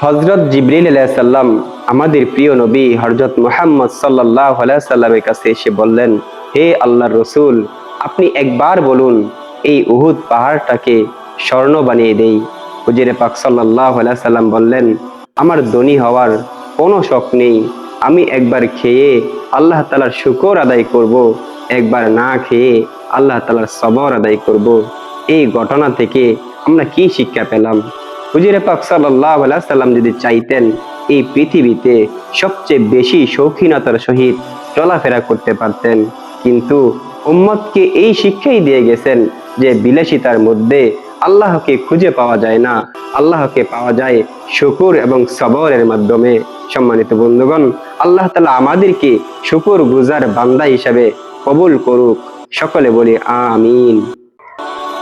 হযরত জিবরিল আলাইহিস সালাম আমাদের প্রিয় নবী হযরত মুহাম্মদ সাল্লাল্লাহু আলাইহি সাল্লামের কাছে এসে বললেন, হে আল্লাহর রাসূল, আপনি একবার বলুন এই উহুদ পাহাড়টাকে স্বর্ণ বানিয়ে দেই। হুজুরে পাক সাল্লাল্লাহু আলাইহি সাল্লাম বললেন, আমার ধনী হওয়ার কোনো শখ নেই। আমি একবার খেয়ে আল্লাহ তাআলার শুকর আদায় করব, একবার না খেয়ে আল্লাহ তাআলার সবর আদায় করব। এই ঘটনা থেকে আমরা কি শিক্ষা পেলাম? হুজুরে পাক সাল্লাল্লাহু আলাইহি সাল্লাম যদি চাইতেন এই পৃথিবীতে সবচেয়ে বেশি শৌখিনতার সহিত চলাফেরা করতে পারতেন, কিন্তু উম্মতকে এই শিক্ষাই দিয়ে গেছেন যে বিলাসিতার মধ্যে আল্লাহকে খুঁজে পাওয়া যায় না, আল্লাহকে পাওয়া যায় শুকর এবং সবরের মাধ্যমে। সম্মানিত বন্ধুগণ, আল্লাহ তাআলা আমাদেরকে শুকর গুজার বান্দা হিসাবে কবুল করুক। সকলে বলি আমিন।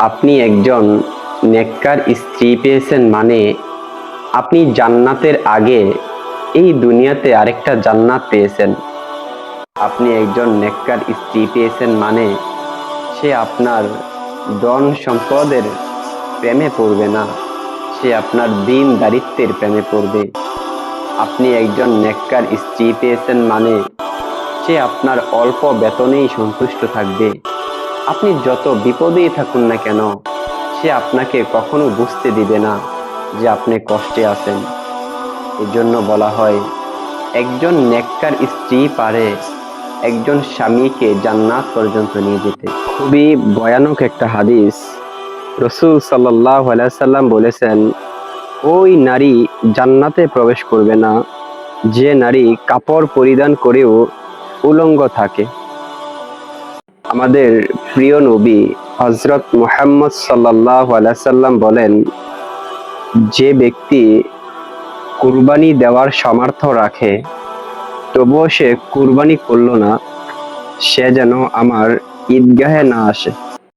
আপনি একজন নেককার স্ত্রী পেয়েছেন মানে আপনি জান্নাতের আগে এই দুনিয়াতে আরেকটা জান্নাত পেয়েছেন। আপনি একজন নেককার স্ত্রী পেয়েছেন মানে সে আপনার ধন সম্পদের প্রেমে পড়বে না, সে আপনার দিন দারিত্বের প্রেমে পড়বে। আপনি একজন নেককার স্ত্রী পেয়েছেন মানে সে আপনার অল্প বেতনেই সন্তুষ্ট থাকবে। আপনি যত বিপদেই থাকুন না কেন, সে আপনাকে কখনো বুঝতে দিবে না যে আপনি কষ্টে আছেন। এজন্য বলা হয়, একজন নেককার স্ত্রী পারে একজন স্বামীকে জান্নাত পর্যন্ত নিয়ে যেতে। খুবই ভয়ানক একটা হাদিস। রাসূল সাল্লাল্লাহু আলাইহি সাল্লাম বলেছেন, ওই নারী জান্নাতে প্রবেশ করবে না যে নারী কাপড় পরিধান করেও উলঙ্গ থাকে। আমাদের প্রিয় নবী হযরত মুহাম্মদ সাল্লাল্লাহু আলাইহি সাল্লাম বলেন, যে ব্যক্তি কুরবানি দেওয়ার সামর্থ্য রাখে তবুও সে কুরবানি করলো না, সে যেন আমার ঈদগাহে না আসে।